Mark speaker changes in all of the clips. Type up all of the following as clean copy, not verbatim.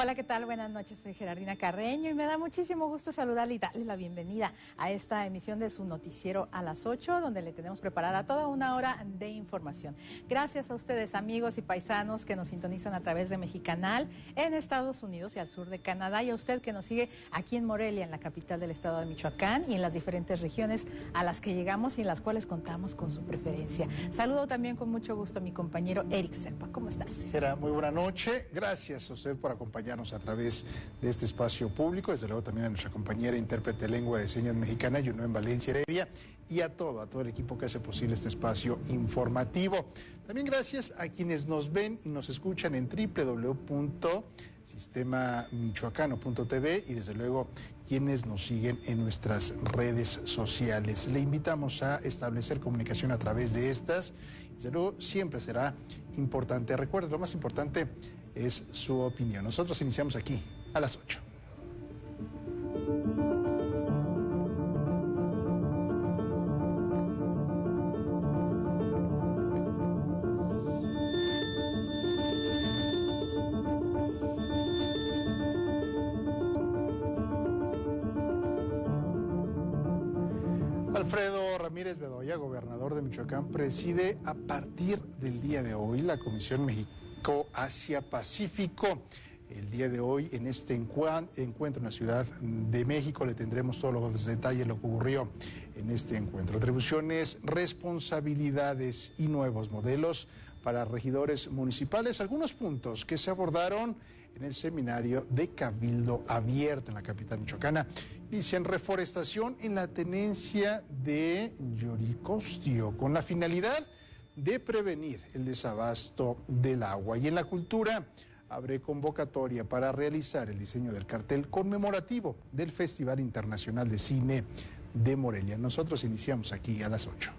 Speaker 1: Hola, ¿qué tal? Buenas noches, soy Gerardina Carreño y me da muchísimo gusto saludarle y darle la bienvenida a esta emisión de su noticiero a las 8, donde le tenemos preparada toda una hora de información. Gracias a ustedes, amigos y paisanos que nos sintonizan a través de Mexicanal en Estados Unidos y al sur de Canadá, y a usted que nos sigue aquí en Morelia, en la capital del estado de Michoacán, y en las diferentes regiones a las que llegamos y en las cuales contamos con su preferencia. Saludo también con mucho gusto a mi compañero Eric Serpa. ¿Cómo estás?
Speaker 2: Gera, muy buena noche. Gracias a usted por acompañarnos a través de este espacio público, desde luego también a nuestra compañera intérprete de lengua de señas mexicana, Yunuen Valencia Heredia, y a todo el equipo que hace posible este espacio informativo. También gracias a quienes nos ven y nos escuchan en www.sistemamichoacano.tv y desde luego quienes nos siguen en nuestras redes sociales. Le invitamos a establecer comunicación a través de estas. Desde luego siempre será importante. Recuerde, lo más importante es su opinión. Nosotros iniciamos aquí a las 8. Alfredo Ramírez Bedoya, gobernador de Michoacán, preside a partir del día de hoy la Comisión México-Asia-Pacífico. El día de hoy, en este encuentro en la Ciudad de México, le tendremos todos los detalles de lo que ocurrió en este encuentro. Atribuciones, responsabilidades y nuevos modelos para regidores municipales. Algunos puntos que se abordaron en el seminario de Cabildo Abierto en la capital michoacana. Dicen reforestación en la tenencia de Yoricostio, con la finalidad de prevenir el desabasto del agua. Y en la cultura, abre convocatoria para realizar el diseño del cartel conmemorativo del Festival Internacional de Cine de Morelia. Nosotros iniciamos aquí a las 8.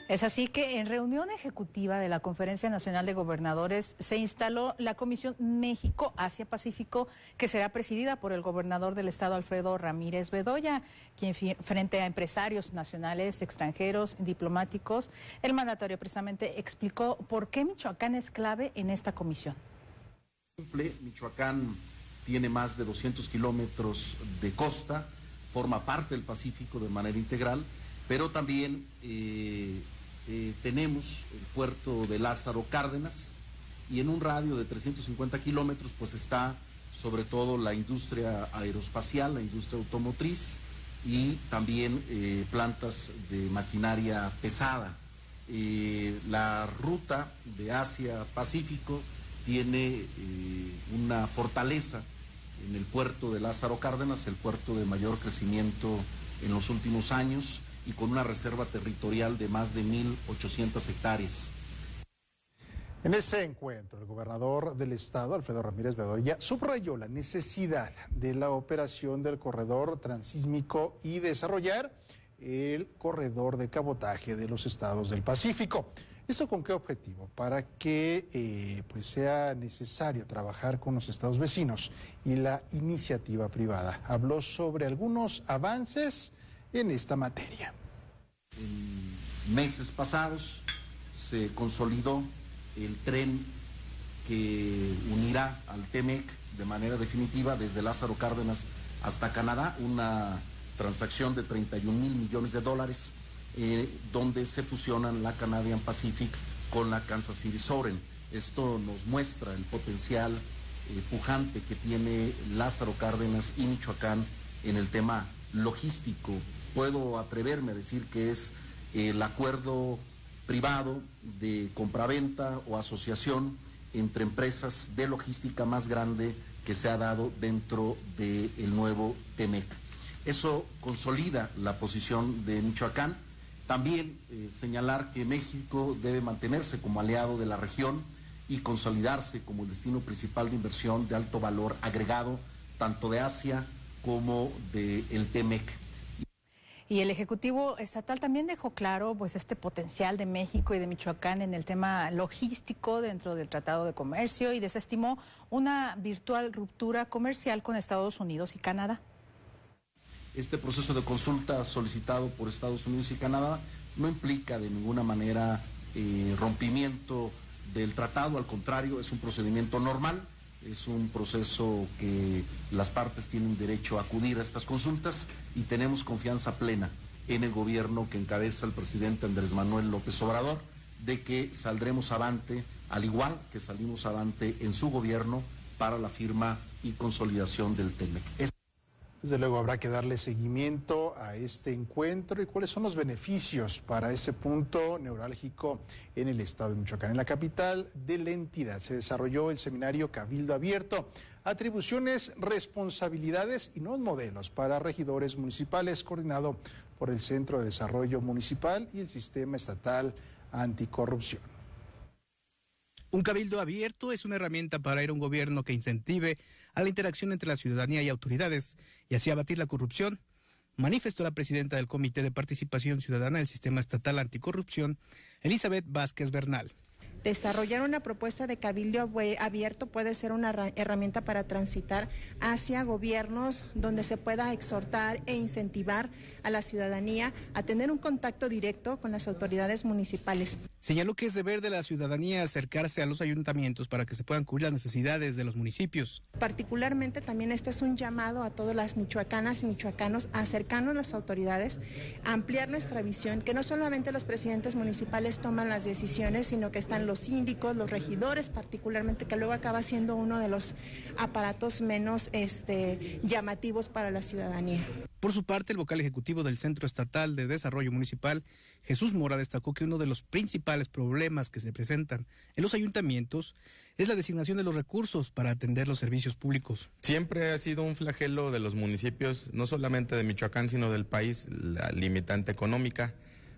Speaker 1: Es así que en reunión ejecutiva de la Conferencia Nacional de Gobernadores se instaló la Comisión México-Asia-Pacífico, que será presidida por el gobernador del estado, Alfredo Ramírez Bedoya, quien frente a empresarios nacionales, extranjeros, diplomáticos, el mandatario precisamente explicó por qué Michoacán es clave en esta comisión.
Speaker 3: Michoacán tiene más de 200 kilómetros de costa, forma parte del Pacífico de manera integral, pero también tenemos el puerto de Lázaro Cárdenas, y en un radio de 350 kilómetros pues está sobre todo la industria aeroespacial, la industria automotriz y también plantas de maquinaria pesada. La ruta de Asia-Pacífico tiene una fortaleza en el puerto de Lázaro Cárdenas, el puerto de mayor crecimiento en los últimos años, y con una reserva territorial de más de 1.800 hectáreas.
Speaker 2: En ese encuentro, el gobernador del estado, Alfredo Ramírez Bedoya, subrayó la necesidad de la operación del corredor transísmico y desarrollar el corredor de cabotaje de los estados del Pacífico. ¿Esto con qué objetivo? Para que pues sea necesario trabajar con los estados vecinos y la iniciativa privada. Habló sobre algunos avances en esta materia.
Speaker 3: En meses pasados se consolidó el tren que unirá al TEMEC de manera definitiva desde Lázaro Cárdenas hasta Canadá, una transacción de 31 mil millones de dólares, donde se fusionan la Canadian Pacific con la Kansas City Southern. Esto nos muestra el potencial pujante que tiene Lázaro Cárdenas y Michoacán en el tema logístico. Puedo atreverme a decir que es el acuerdo privado de compraventa o asociación entre empresas de logística más grande que se ha dado dentro del nuevo TEMEC. Eso consolida la posición de Michoacán. También señalar que México debe mantenerse como aliado de la región y consolidarse como el destino principal de inversión de alto valor agregado, tanto de Asia como del TEMEC.
Speaker 1: Y el Ejecutivo Estatal también dejó claro pues este potencial de México y de Michoacán en el tema logístico dentro del Tratado de Comercio, y desestimó una virtual ruptura comercial con Estados Unidos y Canadá.
Speaker 3: Este proceso de consulta solicitado por Estados Unidos y Canadá no implica de ninguna manera rompimiento del tratado, al contrario, es un procedimiento normal Es un proceso que las partes tienen derecho a acudir a estas consultas y tenemos confianza plena en el gobierno que encabeza el presidente Andrés Manuel López Obrador, de que saldremos avante, al igual que salimos avante en su gobierno para la firma y consolidación del TEMEC.
Speaker 2: Desde luego habrá que darle seguimiento a este encuentro y cuáles son los beneficios para ese punto neurálgico en el estado de Michoacán. En la capital de la entidad se desarrolló el seminario Cabildo Abierto, atribuciones, responsabilidades y nuevos modelos para regidores municipales, coordinado por el Centro de Desarrollo Municipal y el Sistema Estatal Anticorrupción.
Speaker 4: Un cabildo abierto es una herramienta para ir a un gobierno que incentive a la interacción entre la ciudadanía y autoridades y así abatir la corrupción, manifestó la presidenta del Comité de Participación Ciudadana del Sistema Estatal Anticorrupción, Elizabeth Vázquez Bernal.
Speaker 5: Desarrollar una propuesta de cabildo abierto puede ser una herramienta para transitar hacia gobiernos donde se pueda exhortar e incentivar a la ciudadanía a tener un contacto directo con las autoridades municipales.
Speaker 4: Señaló que es deber de la ciudadanía acercarse a los ayuntamientos para que se puedan cubrir las necesidades de los municipios.
Speaker 5: Particularmente también este es un llamado a todas las michoacanas y michoacanos a acercarnos a las autoridades, a ampliar nuestra visión, que no solamente los presidentes municipales toman las decisiones, sino que están los síndicos, los regidores particularmente, que luego acaba siendo uno de los aparatos menos llamativos para la ciudadanía.
Speaker 4: Por su parte, el vocal ejecutivo del Centro Estatal de Desarrollo Municipal, Jesús Mora, destacó que uno de los principales problemas que se presentan en los ayuntamientos es la designación de los recursos para atender los servicios públicos.
Speaker 6: Siempre ha sido un flagelo de los municipios, no solamente de Michoacán, sino del país, la limitante económica,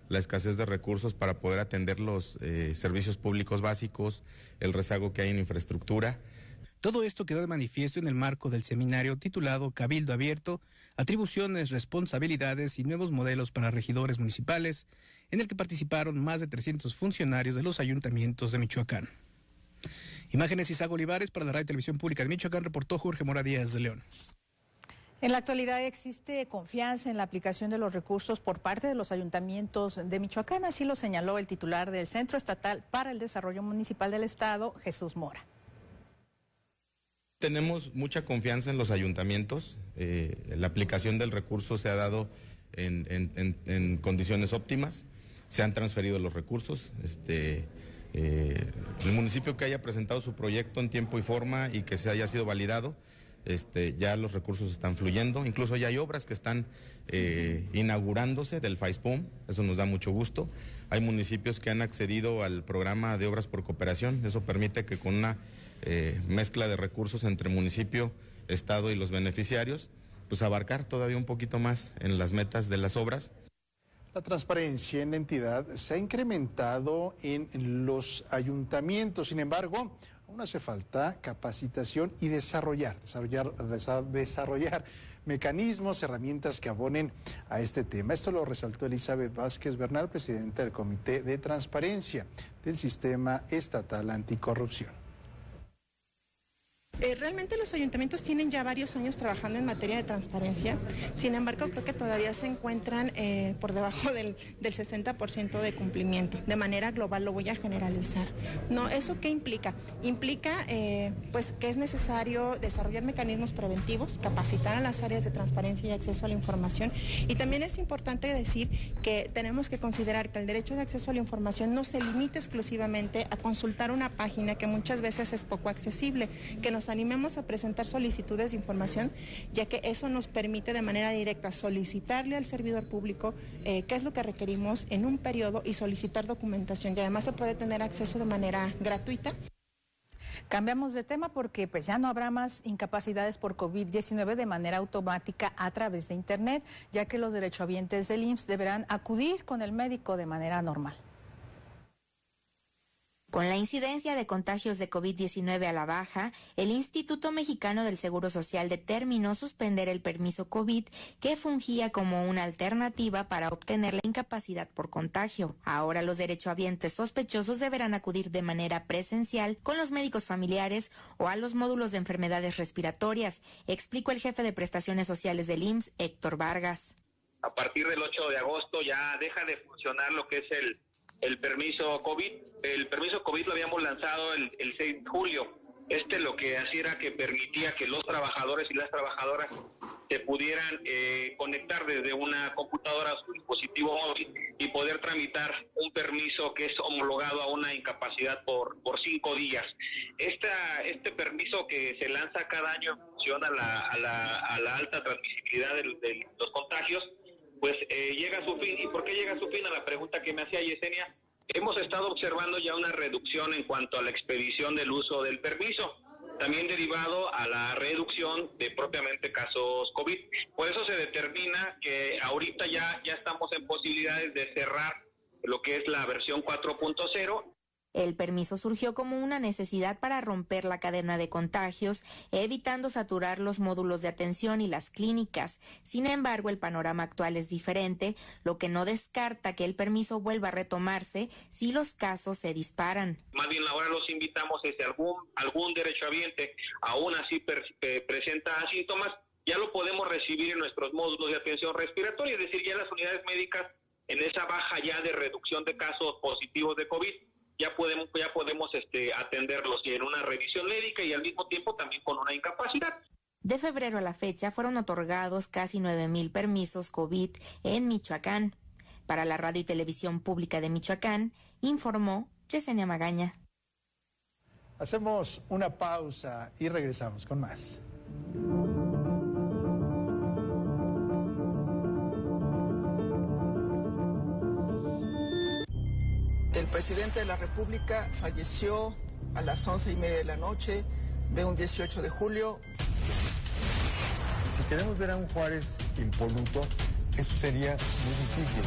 Speaker 6: la escasez de recursos para poder atender los servicios públicos básicos, el rezago que hay en infraestructura.
Speaker 4: Todo esto quedó de manifiesto en el marco del seminario titulado Cabildo Abierto, atribuciones, responsabilidades y nuevos modelos para regidores municipales, en el que participaron más de 300 funcionarios de los ayuntamientos de Michoacán. Imágenes Isago Olivares para la Radio y Televisión Pública de Michoacán, reportó Jorge Mora Díaz de León.
Speaker 1: En la actualidad existe confianza en la aplicación de los recursos por parte de los ayuntamientos de Michoacán, así lo señaló el titular del Centro Estatal para el Desarrollo Municipal del Estado, Jesús Mora.
Speaker 6: Tenemos mucha confianza en los ayuntamientos, la aplicación del recurso se ha dado en condiciones óptimas, se han transferido los recursos, el municipio que haya presentado su proyecto en tiempo y forma y que se haya sido validado, ya los recursos están fluyendo, incluso ya hay obras que están inaugurándose del FAISPUM, eso nos da mucho gusto. Hay municipios que han accedido al programa de obras por cooperación, eso permite que con una mezcla de recursos entre municipio, estado y los beneficiarios, pues abarcar todavía un poquito más en las metas de las obras.
Speaker 2: La transparencia en la entidad se ha incrementado en los ayuntamientos, sin embargo, aún hace falta capacitación y desarrollar mecanismos, herramientas que abonen a este tema. Esto lo resaltó Elizabeth Vázquez Bernal, presidenta del Comité de Transparencia del Sistema Estatal Anticorrupción.
Speaker 5: Realmente los ayuntamientos tienen ya varios años trabajando en materia de transparencia, sin embargo creo que todavía se encuentran por debajo del 60% de cumplimiento. De manera global lo voy a generalizar. No, ¿eso qué implica? Implica pues que es necesario desarrollar mecanismos preventivos, capacitar a las áreas de transparencia y acceso a la información, y también es importante decir que tenemos que considerar que el derecho de acceso a la información no se limita exclusivamente a consultar una página que muchas veces es poco accesible, que nos animemos a presentar solicitudes de información, ya que eso nos permite de manera directa solicitarle al servidor público qué es lo que requerimos en un periodo y solicitar documentación, y además se puede tener acceso de manera gratuita.
Speaker 1: Cambiamos de tema porque pues ya no habrá más incapacidades por COVID-19 de manera automática a través de Internet, ya que los derechohabientes del IMSS deberán acudir con el médico de manera normal.
Speaker 7: Con la incidencia de contagios de COVID-19 a la baja, el Instituto Mexicano del Seguro Social determinó suspender el permiso COVID que fungía como una alternativa para obtener la incapacidad por contagio. Ahora los derechohabientes sospechosos deberán acudir de manera presencial con los médicos familiares o a los módulos de enfermedades respiratorias, explicó el jefe de prestaciones sociales del IMSS, Héctor Vargas.
Speaker 8: A partir del 8 de agosto ya deja de funcionar lo que es el permiso COVID. El permiso COVID lo habíamos lanzado el 6 de julio Lo que hacía era que permitía que los trabajadores y las trabajadoras se pudieran conectar desde una computadora a su dispositivo móvil y poder tramitar un permiso que es homologado a una incapacidad por 5 días. Este permiso que se lanza cada año en función a la alta transmisibilidad de los contagios, pues llega a su fin. ¿Y por qué llega a su fin? A la pregunta que me hacía Yesenia, hemos estado observando ya una reducción en cuanto a la expedición del uso del permiso, también derivado a la reducción de propiamente casos COVID. Por eso se determina que ahorita ya estamos en posibilidades de cerrar lo que es la versión 4.0.
Speaker 7: El permiso surgió como una necesidad para romper la cadena de contagios, evitando saturar los módulos de atención y las clínicas. Sin embargo, el panorama actual es diferente, lo que no descarta que el permiso vuelva a retomarse si los casos se disparan.
Speaker 8: Más bien ahora los invitamos si algún derechohabiente aún así presenta síntomas, ya lo podemos recibir en nuestros módulos de atención respiratoria, es decir, ya en las unidades médicas, en esa baja ya de reducción de casos positivos de COVID, ya podemos atenderlos en una revisión médica y al mismo tiempo también con una incapacidad.
Speaker 7: De febrero a la fecha fueron otorgados casi 9,000 permisos COVID en Michoacán. Para la Radio y Televisión Pública de Michoacán, informó Yesenia Magaña.
Speaker 2: Hacemos una pausa y regresamos con más.
Speaker 9: El presidente de la República falleció a las 11:30 de la noche de un 18 de julio.
Speaker 10: Si queremos ver a un Juárez impoluto, eso sería muy difícil.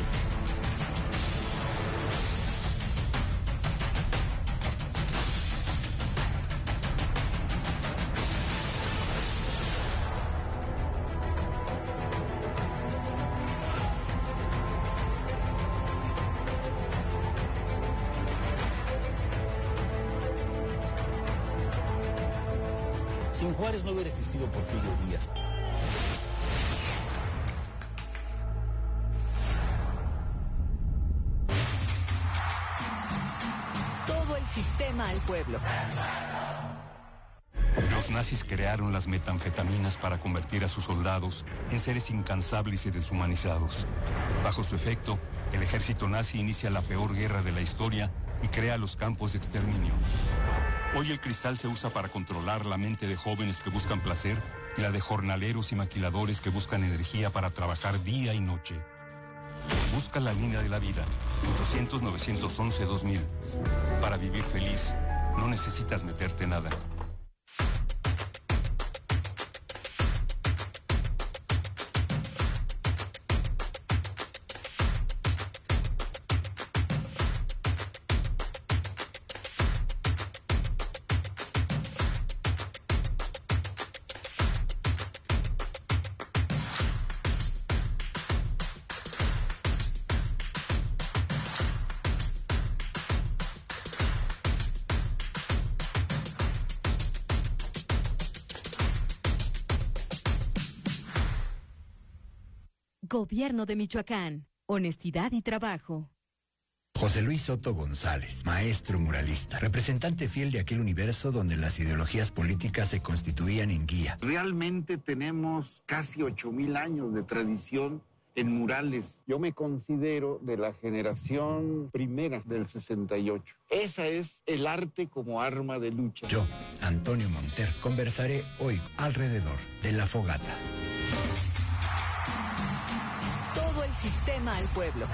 Speaker 11: Sin Juárez no hubiera existido Porfirio Díaz.
Speaker 12: Todo el sistema al pueblo.
Speaker 13: Los nazis crearon las metanfetaminas para convertir a sus soldados en seres incansables y deshumanizados. Bajo su efecto, el ejército nazi inicia la peor guerra de la historia y crea los campos de exterminio. Hoy el cristal se usa para controlar la mente de jóvenes que buscan placer y la de jornaleros y maquiladores que buscan energía para trabajar día y noche. Busca la línea de la vida, 800-911-2000. Para vivir feliz, no necesitas meterte nada.
Speaker 12: Gobierno de Michoacán. Honestidad y trabajo.
Speaker 14: José Luis Soto González, maestro muralista, representante fiel de aquel universo donde las ideologías políticas se constituían en guía.
Speaker 15: Realmente tenemos casi 8,000 años de tradición en murales. Yo me considero de la generación primera del 68. Esa es el arte como arma de lucha.
Speaker 14: Yo, Antonio Monter, conversaré hoy alrededor de la fogata.
Speaker 12: Todo el sistema al pueblo.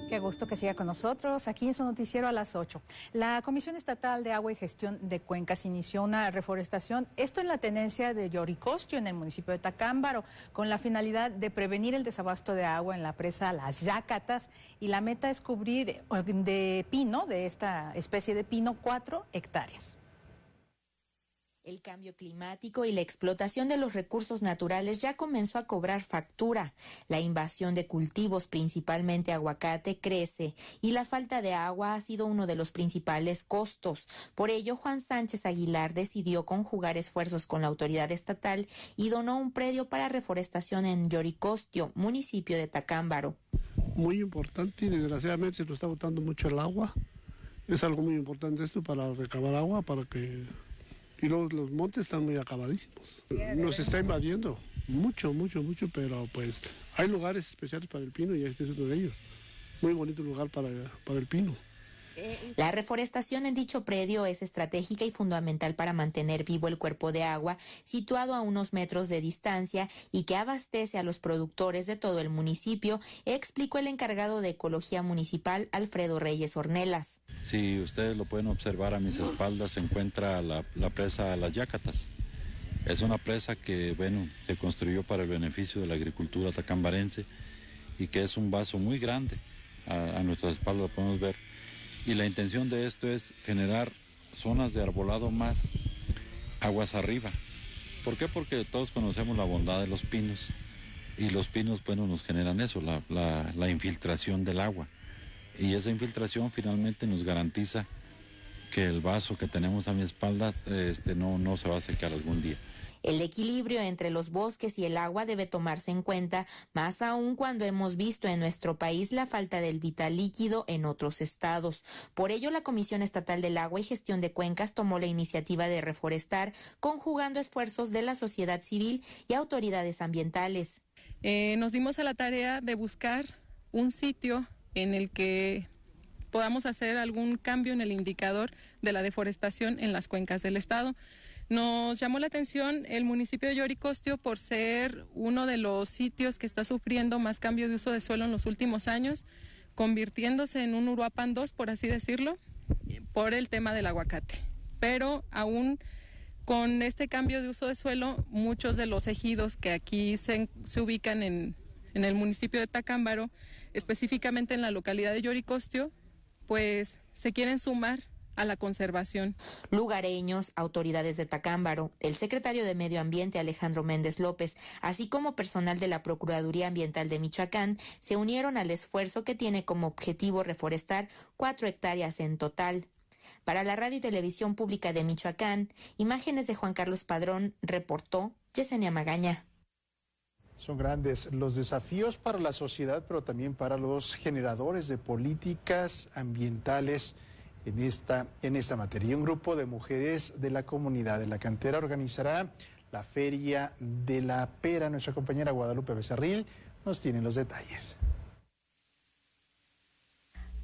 Speaker 1: Qué gusto que siga con nosotros aquí en su noticiero a las 8. La Comisión Estatal de Agua y Gestión de Cuencas inició una reforestación, esto en la tenencia de Yoricostio, en el municipio de Tacámbaro, con la finalidad de prevenir el desabasto de agua en la presa Las Yácatas, y la meta es cubrir de pino, de esta especie de pino, 4 hectáreas.
Speaker 7: El cambio climático y la explotación de los recursos naturales ya comenzó a cobrar factura. La invasión de cultivos, principalmente aguacate, crece y la falta de agua ha sido uno de los principales costos. Por ello, Juan Sánchez Aguilar decidió conjugar esfuerzos con la autoridad estatal y donó un predio para reforestación en Yoricostio, municipio de Tacámbaro.
Speaker 16: Muy importante y desgraciadamente se nos está botando mucho el agua. Es algo muy importante esto para recabar agua, para que... Y los montes están muy acabadísimos. Nos está invadiendo mucho, pero pues hay lugares especiales para el pino y este es uno de ellos. Muy bonito lugar para el pino.
Speaker 7: La reforestación en dicho predio es estratégica y fundamental para mantener vivo el cuerpo de agua situado a unos metros de distancia y que abastece a los productores de todo el municipio, explicó el encargado de Ecología Municipal, Alfredo Reyes Ornelas.
Speaker 17: Si ustedes lo pueden observar, a mis espaldas se encuentra la presa Las Yácatas. Es una presa que, se construyó para el beneficio de la agricultura tacambarense y que es un vaso muy grande. A nuestras espaldas lo podemos ver. Y la intención de esto es generar zonas de arbolado más aguas arriba. ¿Por qué? Porque todos conocemos la bondad de los pinos y los pinos, nos generan eso, la infiltración del agua. Y esa infiltración finalmente nos garantiza que el vaso que tenemos a mi espalda no se va a secar algún día.
Speaker 7: El equilibrio entre los bosques y el agua debe tomarse en cuenta, más aún cuando hemos visto en nuestro país la falta del vital líquido en otros estados. Por ello, la Comisión Estatal del Agua y Gestión de Cuencas tomó la iniciativa de reforestar, conjugando esfuerzos de la sociedad civil y autoridades ambientales.
Speaker 18: Nos dimos a la tarea de buscar un sitio en el que podamos hacer algún cambio en el indicador de la deforestación en las cuencas del estado. Nos llamó la atención el municipio de Yoricostio por ser uno de los sitios que está sufriendo más cambio de uso de suelo en los últimos años, convirtiéndose en un Uruapan 2, por así decirlo, por el tema del aguacate. Pero aún con este cambio de uso de suelo, muchos de los ejidos que aquí se ubican en el municipio de Tacámbaro, específicamente en la localidad de Yoricostio, pues se quieren sumar a la conservación.
Speaker 7: Lugareños, autoridades de Tacámbaro, el secretario de Medio Ambiente Alejandro Méndez López, así como personal de la Procuraduría Ambiental de Michoacán, se unieron al esfuerzo que tiene como objetivo reforestar 4 hectáreas en total. Para la Radio y Televisión Pública de Michoacán, imágenes de Juan Carlos Padrón, reportó Yesenia Magaña.
Speaker 2: Son grandes los desafíos para la sociedad, pero también para los generadores de políticas ambientales en esta materia. Un grupo de mujeres de la comunidad de La Cantera organizará la Feria de la Pera. Nuestra compañera Guadalupe Becerril nos tiene los detalles.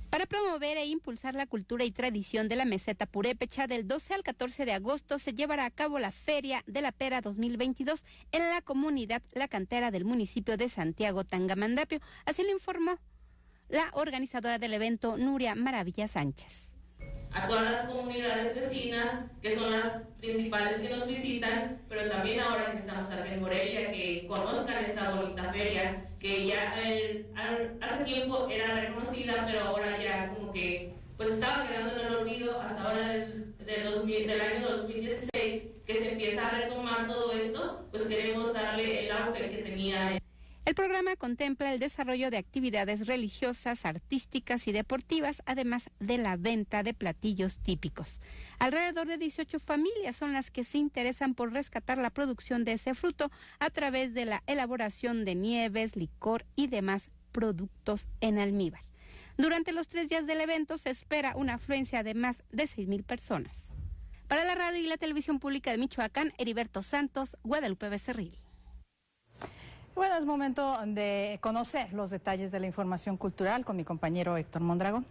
Speaker 19: Para promover e impulsar la cultura y tradición de la meseta purépecha, del 12 al 14 de agosto se llevará a cabo la Feria de la Pera 2022 en la comunidad La Cantera del municipio de Santiago Tangamandapio. Así lo informó la organizadora del evento, Nuria Maravilla Sánchez.
Speaker 20: A todas las comunidades vecinas, que son las principales que nos visitan, pero también ahora que estamos aquí en Morelia, que conozcan esta bonita feria, que ya hace tiempo era reconocida, pero ahora ya como que pues estaba quedando en el olvido hasta ahora del año 2016, que se empieza a retomar todo esto, pues queremos darle el auge que tenía.
Speaker 19: El programa contempla el desarrollo de actividades religiosas, artísticas y deportivas, además de la venta de platillos típicos. Alrededor de 18 familias son las que se interesan por rescatar la producción de ese fruto a través de la elaboración de nieves, licor y demás productos en almíbar. Durante los 3 días del evento se espera una afluencia de más de 6,000 personas. Para la radio y la televisión pública de Michoacán, Heriberto Santos, Guadalupe Becerril.
Speaker 1: Bueno, es momento de conocer los detalles de la información cultural con mi compañero Héctor Mondragón.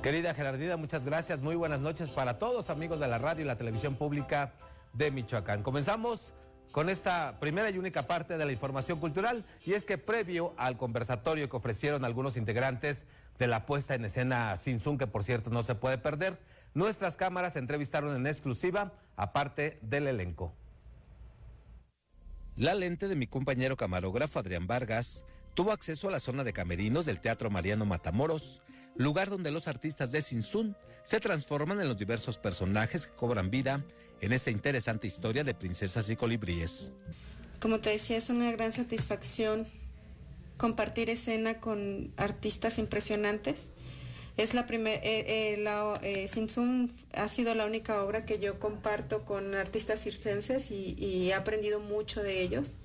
Speaker 21: Querida Gerardina, muchas gracias. Muy buenas noches para todos, amigos de la radio y la televisión pública de Michoacán. Comenzamos con esta primera y única parte de la información cultural, y es que previo al conversatorio que ofrecieron algunos integrantes de la puesta en escena Sin Sun, que por cierto no se puede perder, Nuestras cámaras entrevistaron en exclusiva a parte del elenco. La lente de mi compañero camarógrafo Adrián Vargas tuvo acceso a la zona de camerinos del Teatro Mariano Matamoros, lugar donde los artistas de Sinsun se transforman en los diversos personajes que cobran vida en esta interesante historia de princesas y colibríes.
Speaker 3: Como te decía, es una gran satisfacción compartir escena con artistas impresionantes. Es la Sinsun ha sido la única obra que yo comparto con artistas circenses y he aprendido mucho de ellos.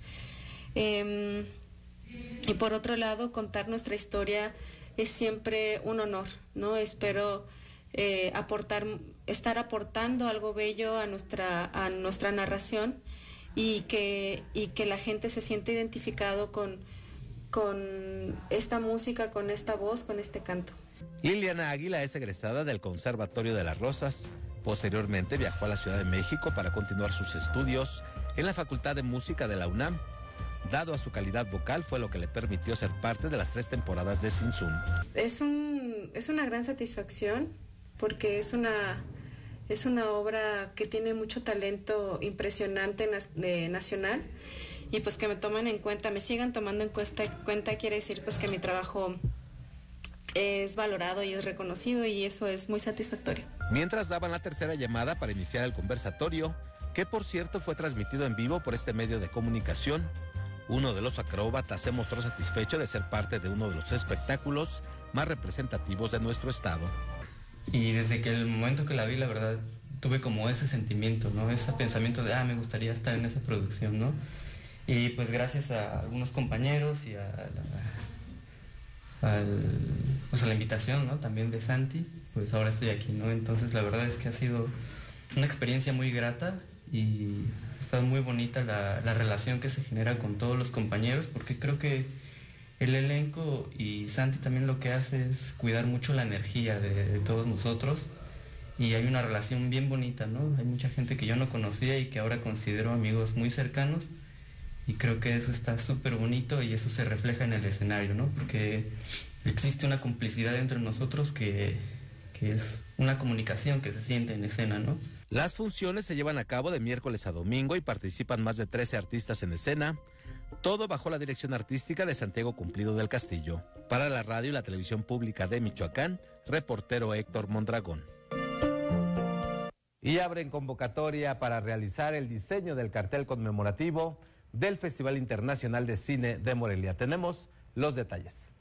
Speaker 3: Y por otro lado, contar nuestra historia es siempre un honor, ¿no? Espero estar aportando algo bello a nuestra narración y que la gente se siente identificado con esta música, con esta voz, con este canto.
Speaker 21: Liliana Águila es egresada del Conservatorio de las Rosas. Posteriormente viajó a la Ciudad de México para continuar sus estudios en la Facultad de Música de la UNAM. Dado a su calidad vocal, fue lo que le permitió ser parte de las 3 temporadas de Sinsun.
Speaker 3: Es una gran satisfacción porque es una obra que tiene mucho talento impresionante nacional, y pues que me toman en cuenta, me sigan tomando en cuenta quiere decir pues que mi trabajo es valorado y es reconocido, y eso es muy satisfactorio.
Speaker 21: Mientras daban la tercera llamada para iniciar el conversatorio, que por cierto fue transmitido en vivo por este medio de comunicación, uno de los acróbatas se mostró satisfecho de ser parte de uno de los espectáculos más representativos de nuestro estado.
Speaker 22: Y desde que el momento que la vi, la verdad, tuve como ese sentimiento, ¿no? Ese pensamiento de, me gustaría estar en esa producción, ¿no? Y pues gracias a algunos compañeros y a la invitación, ¿no? También de Santi, pues ahora estoy aquí, ¿no? Entonces la verdad es que ha sido una experiencia muy grata y está muy bonita la relación que se genera con todos los compañeros, porque creo que el elenco y Santi también lo que hace es cuidar mucho la energía de todos nosotros, y hay una relación bien bonita, ¿no? Hay mucha gente que yo no conocía y que ahora considero amigos muy cercanos, y creo que eso está súper bonito y eso se refleja en el escenario, ¿no? Porque existe una complicidad entre nosotros que es una comunicación que se siente en escena, ¿no?
Speaker 21: Las funciones se llevan a cabo de miércoles a domingo y participan más de 13 artistas en escena, todo bajo la dirección artística de Santiago Cumplido del Castillo. Para la radio y la televisión pública de Michoacán, reportero Héctor Mondragón. Y abren convocatoria para realizar el diseño del cartel conmemorativo del Festival Internacional de Cine de Morelia. Tenemos los detalles.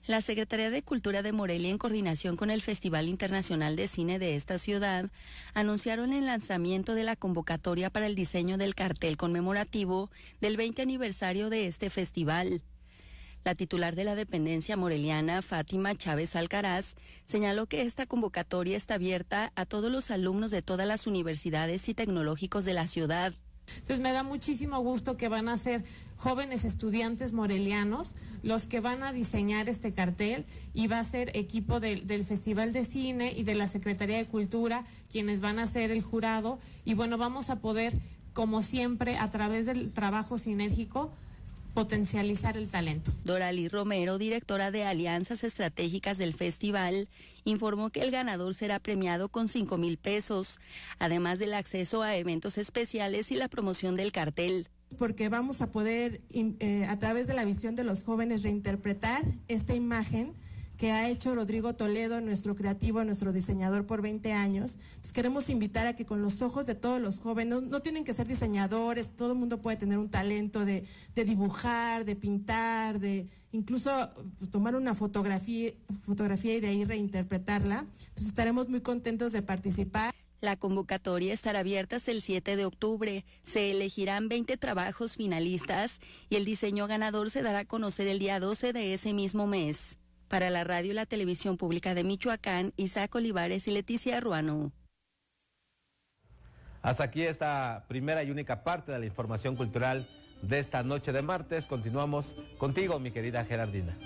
Speaker 23: La Secretaría de Cultura de Morelia, en coordinación con el Festival Internacional de Cine de esta ciudad, anunciaron el lanzamiento de la convocatoria para el diseño del cartel conmemorativo del 20 aniversario de este festival. La titular de la dependencia moreliana, Fátima Chávez Alcaraz, señaló que esta convocatoria está abierta a todos los alumnos de todas las universidades y tecnológicos de la ciudad.
Speaker 24: Entonces me da muchísimo gusto que van a ser jóvenes estudiantes morelianos los que van a diseñar este cartel, y va a ser equipo del Festival de Cine y de la Secretaría de Cultura quienes van a ser el jurado, y bueno, vamos a poder, como siempre, a través del trabajo sinérgico, potencializar el talento.
Speaker 23: Doralí Romero, directora de Alianzas Estratégicas del festival, informó que el ganador será premiado con 5,000 pesos, además del acceso a eventos especiales y la promoción del cartel.
Speaker 24: Porque vamos a poder, a través de la visión de los jóvenes, reinterpretar esta imagen que ha hecho Rodrigo Toledo, nuestro creativo, nuestro diseñador por 20 años. Entonces queremos invitar a que con los ojos de todos los jóvenes, no tienen que ser diseñadores, todo el mundo puede tener un talento de dibujar, de pintar, de incluso tomar una fotografía y de ahí reinterpretarla. Entonces estaremos muy contentos de participar.
Speaker 23: La convocatoria estará abierta hasta el 7 de octubre. Se elegirán 20 trabajos finalistas y el diseño ganador se dará a conocer el día 12 de ese mismo mes. Para la radio y la televisión pública de Michoacán, Isaac Olivares y Leticia Ruano.
Speaker 21: Hasta aquí esta primera y única parte de la información cultural de esta noche de martes. Continuamos contigo, mi querida Gerardina.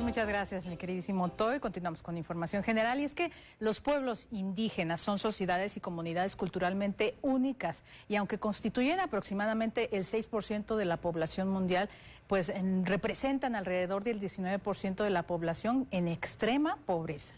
Speaker 1: Muchas Muchas gracias, mi queridísimo Toy. Continuamos con información general, y es que los pueblos indígenas son sociedades y comunidades culturalmente únicas, y aunque constituyen aproximadamente el 6% de la población mundial, pues representan alrededor del 19% de la población en extrema pobreza.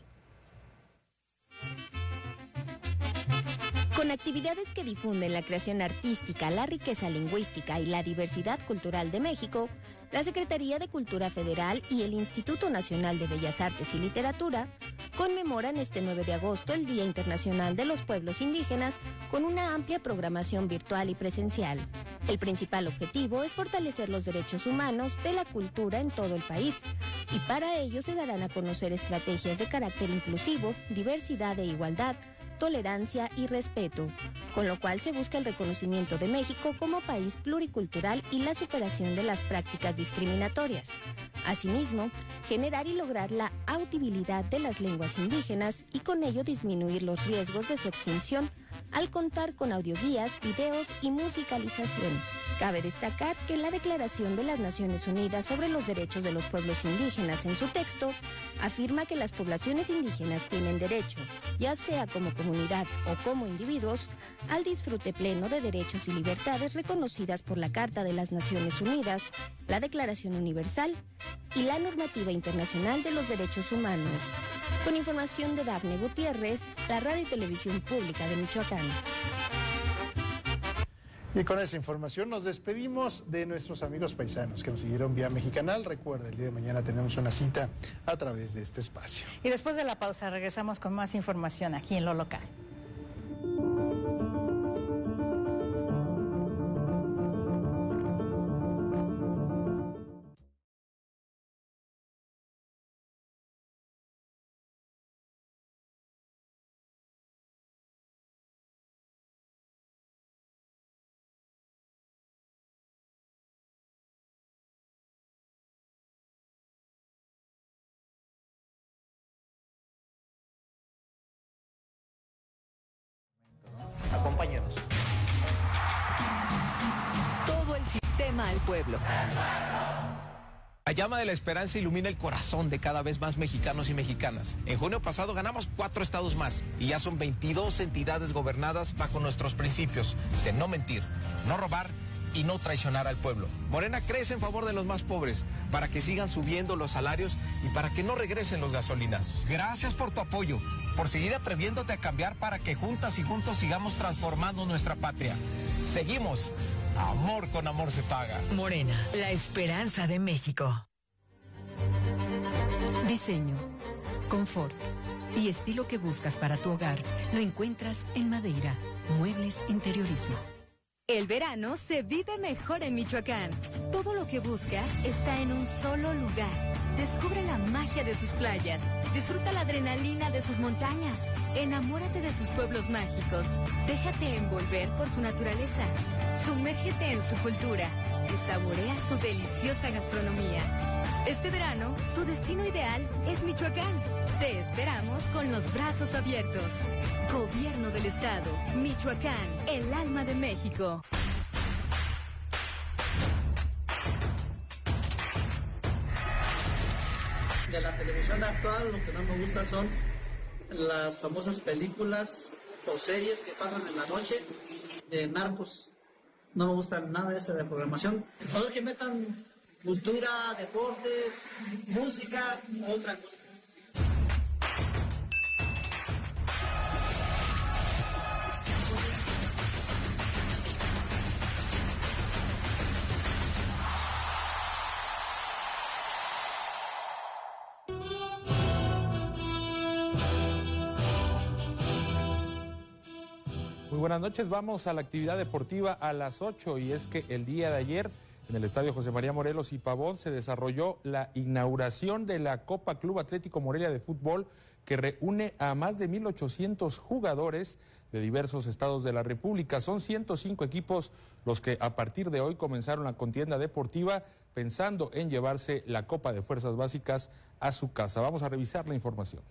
Speaker 4: Con actividades que difunden la creación artística, la riqueza lingüística y la diversidad cultural de México, la Secretaría de Cultura Federal y el Instituto Nacional de Bellas Artes y Literatura conmemoran este 9 de agosto el Día Internacional de los Pueblos Indígenas con una amplia programación virtual y presencial. El principal objetivo es fortalecer los derechos humanos de la cultura en todo el país, y para ello se darán a conocer estrategias de carácter inclusivo, diversidad e igualdad, tolerancia y respeto, con lo cual se busca el reconocimiento de México como país pluricultural y la superación de las prácticas discriminatorias. Asimismo, generar y lograr la autibilidad de las lenguas indígenas y con ello disminuir los riesgos de su extinción al contar con audioguías, videos y musicalización. Cabe destacar que la Declaración de las Naciones Unidas sobre los Derechos de los Pueblos Indígenas en su texto afirma que las poblaciones indígenas tienen derecho, ya sea como comunidad o como individuos, al disfrute pleno de derechos y libertades reconocidas por la Carta de las Naciones Unidas, la Declaración Universal y la Normativa Internacional de los Derechos Humanos. Con información de Dafne Gutiérrez, la Radio y Televisión Pública de Michoacán.
Speaker 2: Y con esa información nos despedimos de nuestros amigos paisanos que nos siguieron vía Mexicanal. Recuerda, el día de mañana tenemos una cita a través de este espacio.
Speaker 1: Y después de la pausa regresamos con más información aquí en Lo Local.
Speaker 5: Acompáñenos.
Speaker 12: Todo el sistema al pueblo.
Speaker 5: La llama de la esperanza ilumina el corazón de cada vez más mexicanos y mexicanas. En junio pasado ganamos 4 estados más y ya son 22 entidades gobernadas bajo nuestros principios de no mentir, no robar y no traicionar al pueblo. Morena crece en favor de los más pobres para que sigan subiendo los salarios y para que no regresen los gasolinazos. Gracias por tu apoyo, por seguir atreviéndote a cambiar para que juntas y juntos sigamos transformando nuestra patria. Seguimos. Amor con amor se paga.
Speaker 6: Morena, la esperanza de México.
Speaker 12: Diseño, confort y estilo que buscas para tu hogar lo encuentras en Madeira, Muebles Interiorismo. El verano se vive mejor en Michoacán. Todo lo que buscas está en un solo lugar. Descubre la magia de sus playas. Disfruta la adrenalina de sus montañas. Enamórate de sus pueblos mágicos. Déjate envolver por su naturaleza. Sumérgete en su cultura y saborea su deliciosa gastronomía. Este verano, tu destino ideal es Michoacán. Te esperamos con los brazos abiertos. Gobierno del Estado, Michoacán, el alma de México.
Speaker 8: De la televisión actual, lo que no me gusta son las famosas películas o series que pasan en la noche de narcos. No me gusta nada de esa de programación. Todo que metan cultura, deportes, música, otra cosa.
Speaker 25: Muy buenas noches, vamos a la actividad deportiva a las 8 y es que el día de ayer en el Estadio José María Morelos y Pavón se desarrolló la inauguración de la Copa Club Atlético Morelia de Fútbol que reúne a más de 1,800 jugadores de diversos estados de la República. Son 105 equipos los que a partir de hoy comenzaron la contienda deportiva pensando en llevarse la Copa de Fuerzas Básicas a su casa. Vamos a revisar la información.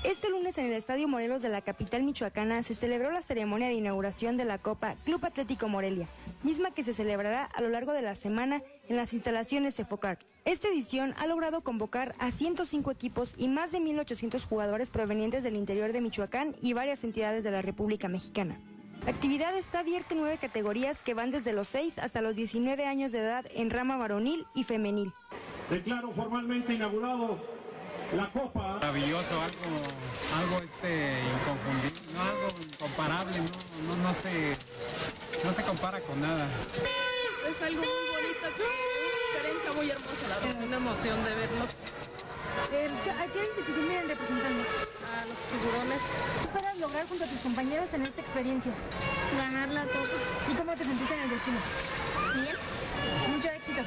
Speaker 26: Este lunes
Speaker 9: lunes en el Estadio Morelos de la capital michoacana se celebró la ceremonia de inauguración de la Copa Club Atlético Morelia, misma que se celebrará a lo largo de la semana en las instalaciones Cefocar. Esta edición ha logrado convocar a 105 equipos y más de 1,800 jugadores provenientes del interior de Michoacán y varias entidades de la República Mexicana. La actividad está abierta en 9 categorías que van desde los 6 hasta los 19 años de edad en rama varonil y femenil.
Speaker 10: Declaro formalmente inaugurado la Copa.
Speaker 11: Maravilloso, algo inconfundible, no, algo incomparable, no se compara con nada.
Speaker 13: Es algo muy bonito, una experiencia muy hermosa, la verdad, una emoción de verlo.
Speaker 9: ¿A qué institución vienen representando?
Speaker 13: A los tiburones.
Speaker 9: ¿Qué esperas lograr junto a tus compañeros en esta experiencia?
Speaker 13: Ganar la Copa.
Speaker 9: ¿Y cómo te sentiste en el desfile?
Speaker 13: Bien.
Speaker 9: Mucho éxito.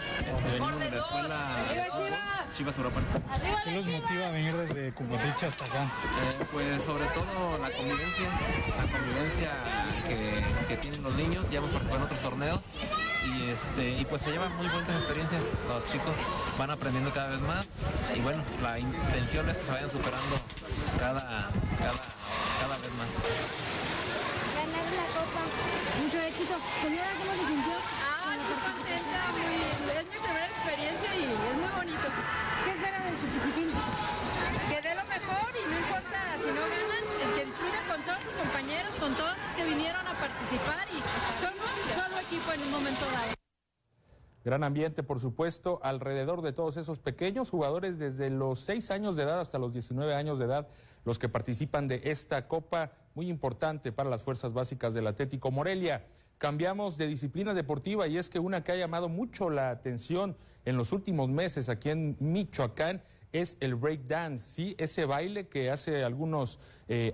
Speaker 11: Venimos de la escuela Chivas Europa.
Speaker 15: ¿Qué los motiva a venir desde Cupotich hasta acá?
Speaker 11: Pues sobre todo la convivencia que tienen los niños. Ya hemos participado en otros torneos y pues se llevan muy buenas experiencias. Los chicos van aprendiendo cada vez más y bueno, la intención es que se vayan superando cada vez más.
Speaker 9: Ganar la Copa. Mucho éxito. Señora, ¿cómo se sintió?
Speaker 13: Estoy contenta, es mi primera experiencia y es muy bonito.
Speaker 9: ¿Qué esperan de su chiquitín?
Speaker 13: Que dé lo mejor y no importa si no ganan, el que disfruten con todos sus compañeros, con todos los que vinieron a participar y somos un solo equipo en un momento dado.
Speaker 25: Gran ambiente, por supuesto, alrededor de todos esos pequeños jugadores desde los 6 años de edad hasta los 19 años de edad, los que participan de esta copa muy importante para las fuerzas básicas del Atlético Morelia. Cambiamos de disciplina deportiva y es que una que ha llamado mucho la atención en los últimos meses aquí en Michoacán es el breakdance, ¿sí? Ese baile que hace algunos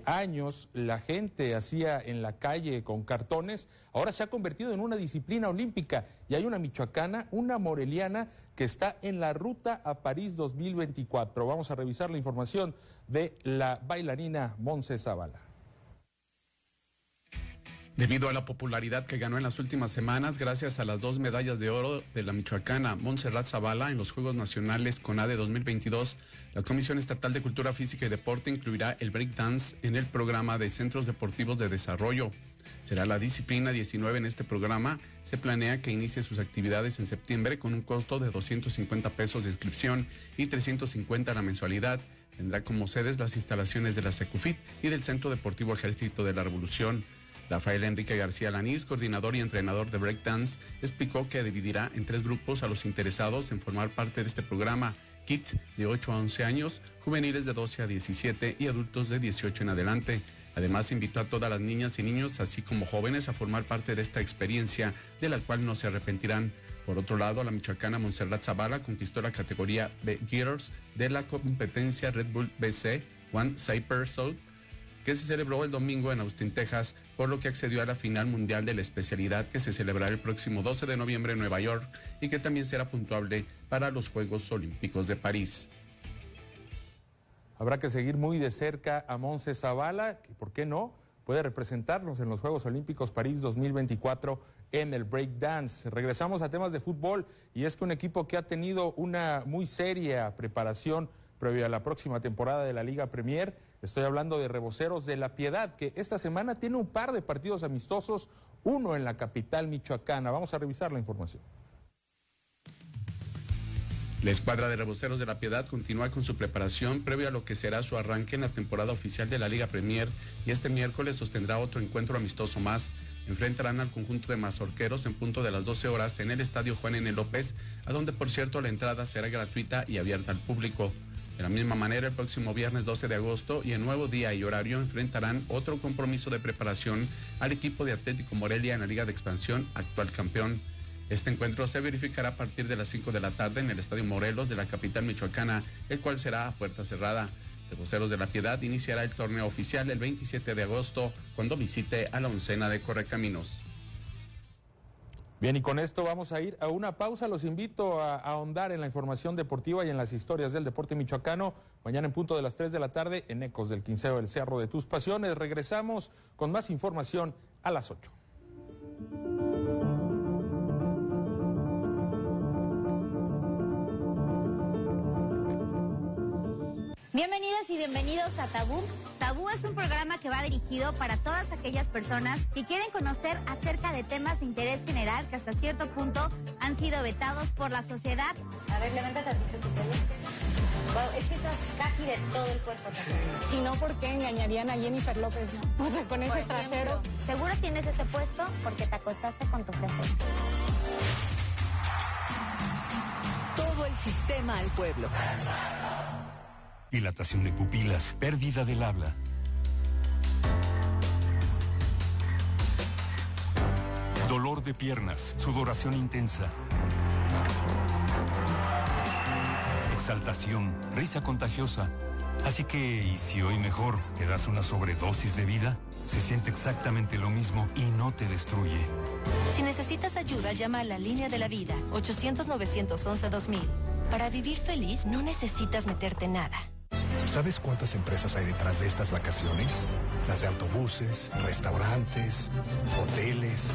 Speaker 25: años la gente hacía en la calle con cartones, ahora se ha convertido en una disciplina olímpica y hay una michoacana, una moreliana que está en la ruta a París 2024. Vamos a revisar la información de la bailarina Montse Zavala.
Speaker 26: Debido a la popularidad que ganó en las últimas semanas, gracias a las 2 medallas de oro de la michoacana Montserrat Zavala en los Juegos Nacionales CONADE 2022, la Comisión Estatal de Cultura Física y Deporte incluirá el breakdance en el programa de Centros Deportivos de Desarrollo. Será la disciplina 19 en este programa. Se planea que inicie sus actividades en septiembre con un costo de 250 pesos de inscripción y 350 la mensualidad. Tendrá como sedes las instalaciones de la Secufit y del Centro Deportivo Ejército de la Revolución. Rafael Enrique García Lanís, coordinador y entrenador de breakdance, explicó que dividirá en 3 grupos a los interesados en formar parte de este programa: kids de 8 a 11 años, juveniles de 12 a 17 y adultos de 18 en adelante. Además, invitó a todas las niñas y niños, así como jóvenes, a formar parte de esta experiencia, de la cual no se arrepentirán. Por otro lado, la michoacana Montserrat Zavala conquistó la categoría B-Gears de la competencia Red Bull BC One Cyper South, que se celebró el domingo en Austin, Texas, por lo que accedió a la final mundial de la especialidad que se celebrará el próximo 12 de noviembre en Nueva York y que también será puntuable para los Juegos Olímpicos de París.
Speaker 25: Habrá que seguir muy de cerca a Montse Zavala, que por qué no, puede representarnos en los Juegos Olímpicos París 2024 en el breakdance. Regresamos a temas de fútbol y es que un equipo que ha tenido una muy seria preparación previo a la próxima temporada de la Liga Premier, estoy hablando de Reboceros de La Piedad, que esta semana tiene un par de partidos amistosos, uno en la capital michoacana. Vamos a revisar la información.
Speaker 26: La escuadra de Reboceros de La Piedad continúa con su preparación previo a lo que será su arranque en la temporada oficial de la Liga Premier y este miércoles sostendrá otro encuentro amistoso más. Enfrentarán al conjunto de mazorqueros en punto de las 12 horas en el Estadio Juan N. López, a donde por cierto la entrada será gratuita y abierta al público. De la misma manera, el próximo viernes 12 de agosto y en nuevo día y horario enfrentarán otro compromiso de preparación al equipo de Atlético Morelia en la Liga de Expansión, actual campeón. Este encuentro se verificará a partir de las 5 de la tarde en el Estadio Morelos de la capital michoacana, el cual será a puerta cerrada. Reboceros de La Piedad iniciará el torneo oficial el 27 de agosto, cuando visite a la oncena de Correcaminos.
Speaker 25: Bien, y con esto vamos a ir a una pausa. Los invito a ahondar en la información deportiva y en las historias del deporte michoacano. Mañana en punto de las 3 de la tarde en Ecos del Quinceo del Cerro de Tus Pasiones. Regresamos con más información a las 8.
Speaker 7: Bienvenidas y bienvenidos a Tabú. Tabú es un programa que va dirigido para todas aquellas personas que quieren conocer acerca de temas de interés general que hasta cierto punto han sido vetados por la sociedad. A ver, levántate tu pelo. Wow, es que estás casi de todo el cuerpo.
Speaker 14: Si no, ¿por qué engañarían a Jennifer López, no? O sea, con ese trasero.
Speaker 7: Seguro tienes ese puesto porque te acostaste con tu jefe.
Speaker 6: Todo el sistema al pueblo.
Speaker 16: Dilatación de pupilas, pérdida del habla. Dolor de piernas, sudoración intensa. Exaltación, risa contagiosa. Así que, ¿y si hoy mejor te das una sobredosis de vida? Se siente exactamente lo mismo y no te destruye.
Speaker 17: Si necesitas ayuda, llama a la Línea de la Vida, 800-911-2000. Para vivir feliz, no necesitas meterte nada.
Speaker 18: ¿Sabes cuántas empresas hay detrás de estas vacaciones? Las de autobuses, restaurantes, hoteles.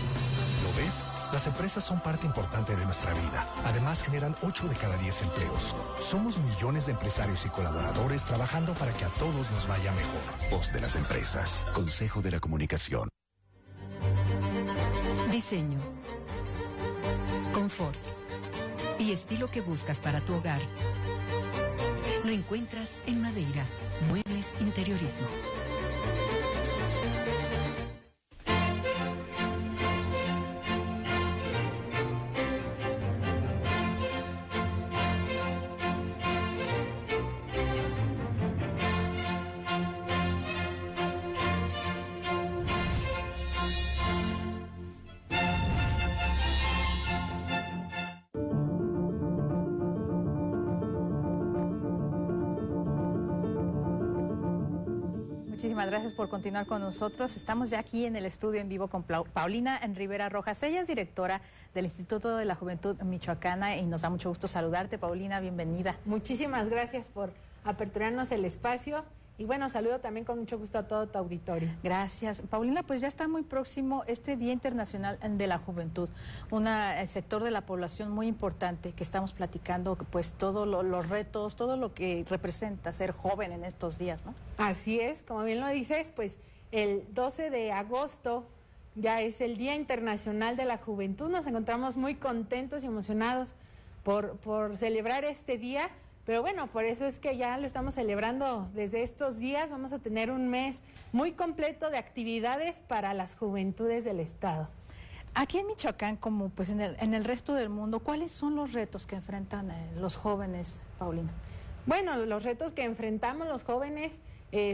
Speaker 18: ¿Lo ves? Las empresas son parte importante de nuestra vida. Además, generan 8 de cada 10 empleos. Somos millones de empresarios y colaboradores trabajando para que a todos nos vaya mejor. Voz de las empresas. Consejo de la Comunicación.
Speaker 12: Diseño, confort y estilo que buscas para tu hogar lo encuentras en Madeira, Muebles Interiorismo.
Speaker 1: Muchísimas gracias por continuar con nosotros. Estamos ya aquí en el estudio en vivo con Paulina Rivera Rojas. Ella es directora del Instituto de la Juventud Michoacana y nos da mucho gusto saludarte. Paulina, bienvenida.
Speaker 20: Muchísimas gracias por aperturarnos el espacio. Y bueno, saludo también con mucho gusto a todo tu auditorio.
Speaker 1: Gracias. Paulina, pues ya está muy próximo este Día Internacional de la Juventud, un sector de la población muy importante que estamos platicando, pues todos los retos, todo lo que representa ser joven en estos días, ¿no?
Speaker 20: Así es, como bien lo dices, pues el 12 de agosto ya es el Día Internacional de la Juventud. Nos encontramos muy contentos y emocionados por celebrar este día. Pero bueno, por eso es que ya lo estamos celebrando desde estos días. Vamos a tener un mes muy completo de actividades para las juventudes del estado.
Speaker 1: Aquí en Michoacán, como pues en el resto del mundo, ¿cuáles son los retos que enfrentan los jóvenes, Paulina?
Speaker 20: Bueno, los retos que enfrentamos los jóvenes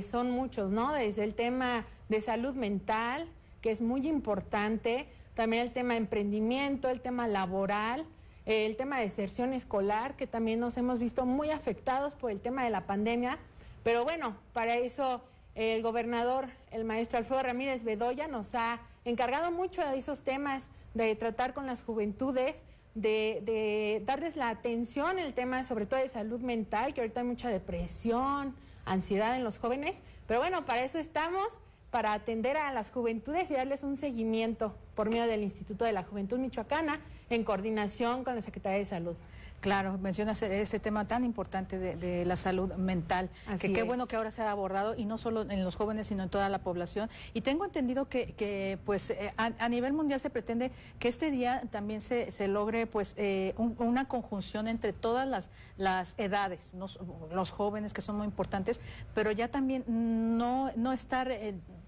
Speaker 20: son muchos, ¿no? Desde el tema de salud mental, que es muy importante, también el tema de emprendimiento, el tema laboral, el tema de deserción escolar, que también nos hemos visto muy afectados por el tema de la pandemia. Pero bueno, para eso el gobernador, el maestro Alfredo Ramírez Bedoya, nos ha encargado mucho de esos temas, de tratar con las juventudes, de darles la atención, el tema sobre todo de salud mental, que ahorita hay mucha depresión, ansiedad en los jóvenes. Pero bueno, para eso estamos, para atender a las juventudes y darles un seguimiento por medio del Instituto de la Juventud Michoacana, en coordinación con la Secretaría de Salud.
Speaker 1: Claro, mencionas ese tema tan importante de la salud mental, que qué bueno que ahora se ha abordado, y no solo en los jóvenes, sino en toda la población. Y tengo entendido que pues a nivel mundial se pretende que este día también se logre pues una conjunción entre todas las edades, los jóvenes, que son muy importantes, pero ya también no estar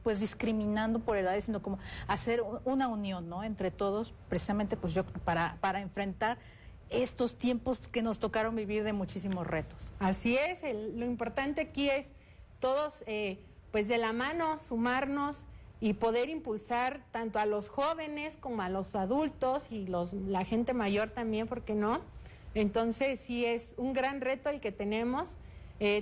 Speaker 1: pues discriminando por edades, sino como hacer una unión, ¿no?, entre todos, precisamente pues yo para enfrentar estos tiempos que nos tocaron vivir de muchísimos retos.
Speaker 20: Así es, lo importante aquí es todos pues de la mano sumarnos y poder impulsar tanto a los jóvenes como a los adultos y la gente mayor también, ¿por qué no? Entonces sí es un gran reto el que tenemos.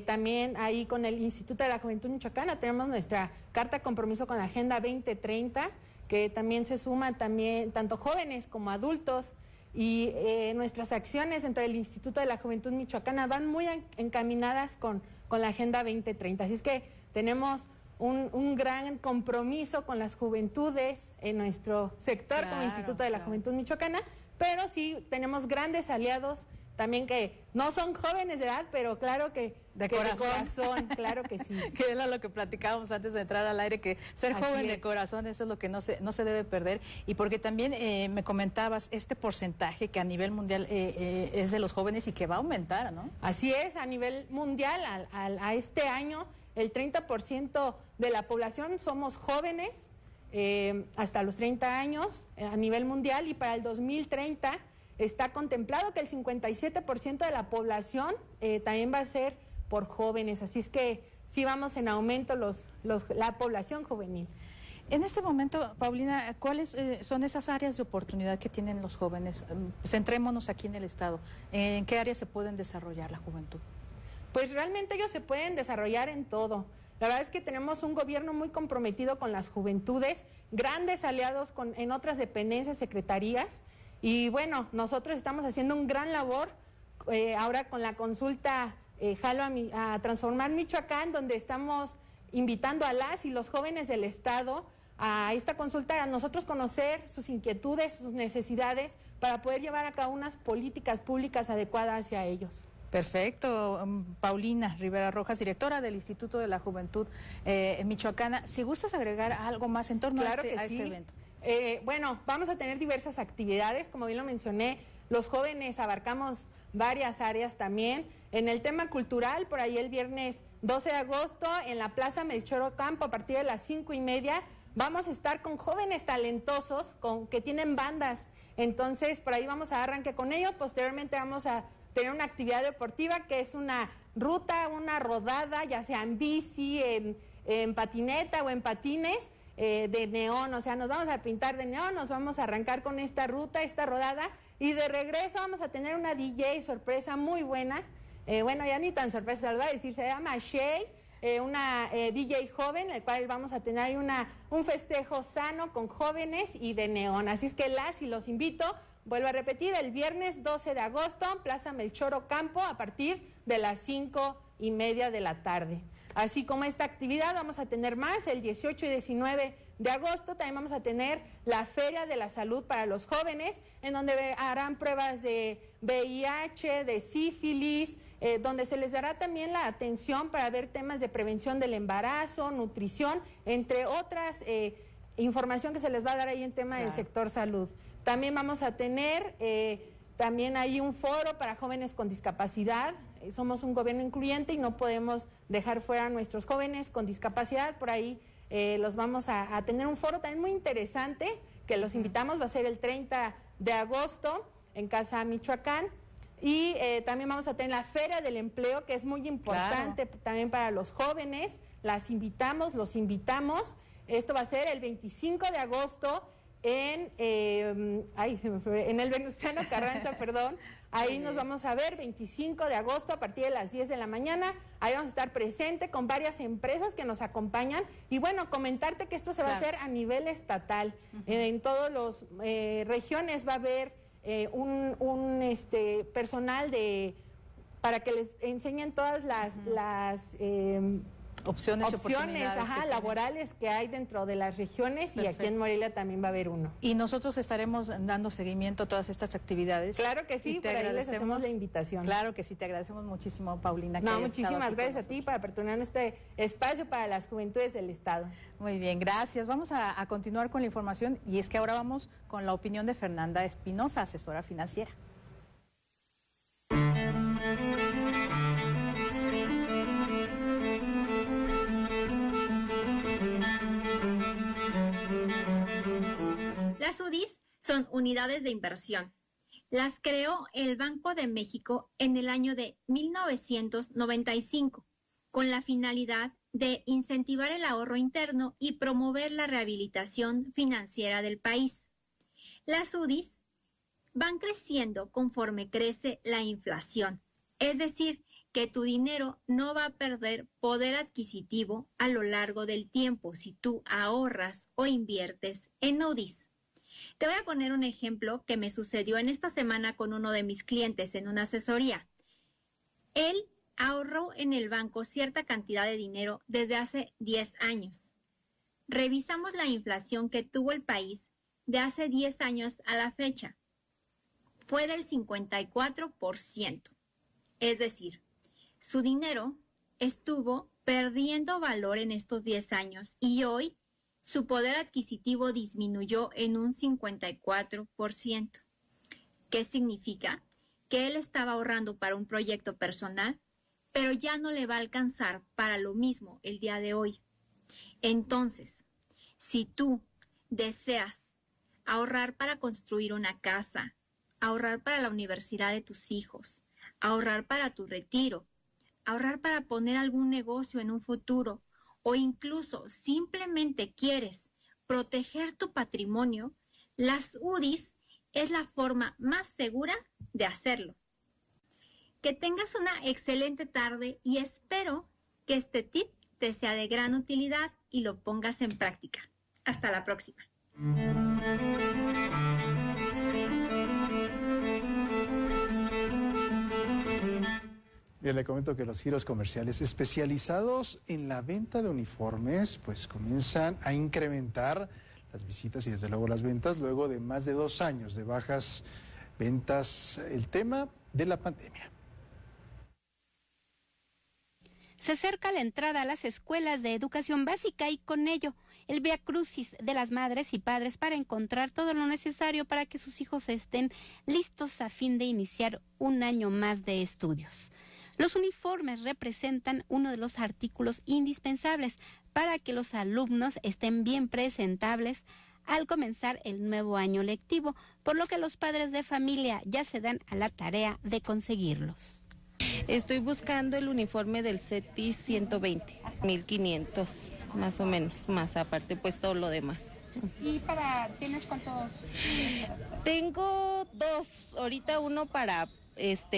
Speaker 20: También ahí con el Instituto de la Juventud Michoacana tenemos nuestra carta de compromiso con la Agenda 2030, que también se suman también tanto jóvenes como adultos, y nuestras acciones dentro del Instituto de la Juventud Michoacana van muy encaminadas con la Agenda 2030. Así es que tenemos un gran compromiso con las juventudes en nuestro sector, claro, como Instituto de la Juventud Michoacana, pero sí tenemos grandes aliados también que no son jóvenes de edad, pero claro que
Speaker 1: de
Speaker 20: corazón, claro que sí.
Speaker 1: Que era lo que platicábamos antes de entrar al aire, que ser joven de corazón, eso es lo que no se debe perder. Y porque también me comentabas este porcentaje que a nivel mundial es de los jóvenes y que va a aumentar, ¿no?
Speaker 20: Así es, a nivel mundial, a este año, el 30% de la población somos jóvenes, hasta los 30 años a nivel mundial, y para el 2030 está contemplado que el 57% de la población también va a ser por jóvenes, así es que sí vamos en aumento la población juvenil.
Speaker 1: En este momento, Paulina, ¿cuáles son esas áreas de oportunidad que tienen los jóvenes? Centrémonos aquí en el Estado. ¿En qué áreas se pueden desarrollar la juventud?
Speaker 20: Pues realmente ellos se pueden desarrollar en todo. La verdad es que tenemos un gobierno muy comprometido con las juventudes, grandes aliados en otras dependencias, secretarías, y bueno, nosotros estamos haciendo un gran labor ahora con la consulta Jalo a Transformar Michoacán, donde estamos invitando a las y los jóvenes del Estado a esta consulta, a nosotros conocer sus inquietudes, sus necesidades, para poder llevar a cabo unas políticas públicas adecuadas hacia ellos.
Speaker 1: Perfecto. Paulina Rivera Rojas, directora del Instituto de la Juventud Michoacana, si gustas agregar algo más en torno a este evento.
Speaker 20: Bueno, vamos a tener diversas actividades, como bien lo mencioné, los jóvenes abarcamos varias áreas también. En el tema cultural, por ahí el viernes 12 de agosto, en la Plaza Melchor Ocampo, a partir de las 5:30, vamos a estar con jóvenes talentosos que tienen bandas. Entonces, por ahí vamos a dar arranque con ello. Posteriormente vamos a tener una actividad deportiva que es una ruta, una rodada, ya sea en bici, en patineta o en patines, de neón. O sea, nos vamos a pintar de neón, nos vamos a arrancar con esta ruta, esta rodada, y de regreso vamos a tener una DJ sorpresa muy buena. Bueno, ya ni tan sorpresa, se lo voy a decir, se llama Shay, una DJ joven, el cual vamos a tener ahí un festejo sano con jóvenes y de neón. Así es que los invito, vuelvo a repetir, el viernes 12 de agosto, Plaza Melchor Ocampo, a partir de las 5:30 de la tarde. Así como esta actividad vamos a tener más, el 18 y 19 de agosto también vamos a tener la Feria de la Salud para los jóvenes, en donde harán pruebas de VIH, de sífilis, donde se les dará también la atención para ver temas de prevención del embarazo, nutrición, entre otras información que se les va a dar ahí en tema del sector salud. También vamos a tener también ahí un foro para jóvenes con discapacidad. Somos un gobierno incluyente y no podemos dejar fuera a nuestros jóvenes con discapacidad. Por ahí los vamos a tener un foro también muy interesante, que los invitamos, va a ser el 30 de agosto en Casa Michoacán. Y también vamos a tener la Feria del Empleo, que es muy importante también para los jóvenes. Las invitamos, los invitamos. Esto va a ser el 25 de agosto en el Venustiano Carranza, perdón. Ahí nos vamos a ver, 25 de agosto a partir de las 10 de la mañana. Ahí vamos a estar presente con varias empresas que nos acompañan. Y bueno, comentarte que esto se va a hacer a nivel estatal. En todas las regiones va a haber un personal para que les enseñen todas las
Speaker 1: opciones
Speaker 20: laborales que hay dentro de las regiones. Perfecto. Y aquí en Morelia también va a haber uno.
Speaker 1: Y nosotros estaremos dando seguimiento a todas estas actividades.
Speaker 20: Claro que sí, por ahí les hacemos la invitación.
Speaker 1: Claro que sí, te agradecemos muchísimo, Paulina.
Speaker 20: No, muchísimas gracias a ti por aperturar este espacio para las juventudes del Estado.
Speaker 1: Muy bien, gracias. Vamos a continuar con la información, y es que ahora vamos con la opinión de Fernanda Espinosa, asesora financiera.
Speaker 3: Las UDIs son unidades de inversión. Las creó el Banco de México en el año de 1995, con la finalidad de incentivar el ahorro interno y promover la rehabilitación financiera del país. Las UDIs van creciendo conforme crece la inflación, es decir, que tu dinero no va a perder poder adquisitivo a lo largo del tiempo si tú ahorras o inviertes en UDIs. Te voy a poner un ejemplo que me sucedió en esta semana con uno de mis clientes en una asesoría. Él ahorró en el banco cierta cantidad de dinero desde hace 10 años. Revisamos la inflación que tuvo el país de hace 10 años a la fecha. fue del 54%. Es decir, su dinero estuvo perdiendo valor en estos 10 años y hoy su poder adquisitivo disminuyó en un 54%. ¿Qué significa? Que él estaba ahorrando para un proyecto personal, pero ya no le va a alcanzar para lo mismo el día de hoy. Entonces, si tú deseas ahorrar para construir una casa, ahorrar para la universidad de tus hijos, ahorrar para tu retiro, ahorrar para poner algún negocio en un futuro, o incluso simplemente quieres proteger tu patrimonio, las UDIs es la forma más segura de hacerlo. Que tengas una excelente tarde y espero que este tip te sea de gran utilidad y lo pongas en práctica. Hasta la próxima.
Speaker 2: Bien, le comento que los giros comerciales especializados en la venta de uniformes pues comienzan a incrementar las visitas y desde luego las ventas luego de más de 2 años de bajas ventas, el tema de la pandemia.
Speaker 4: Se acerca la entrada a las escuelas de educación básica y con ello el Vía Crucis de las madres y padres para encontrar todo lo necesario para que sus hijos estén listos a fin de iniciar un año más de estudios. Los uniformes representan uno de los artículos indispensables para que los alumnos estén bien presentables al comenzar el nuevo año lectivo, por lo que los padres de familia ya se dan a la tarea de conseguirlos.
Speaker 19: Estoy buscando el uniforme del CETIS 120, 1,500 más o menos, más aparte pues todo lo demás.
Speaker 4: ¿Y tienes cuántos?
Speaker 19: Tengo 2, ahorita uno para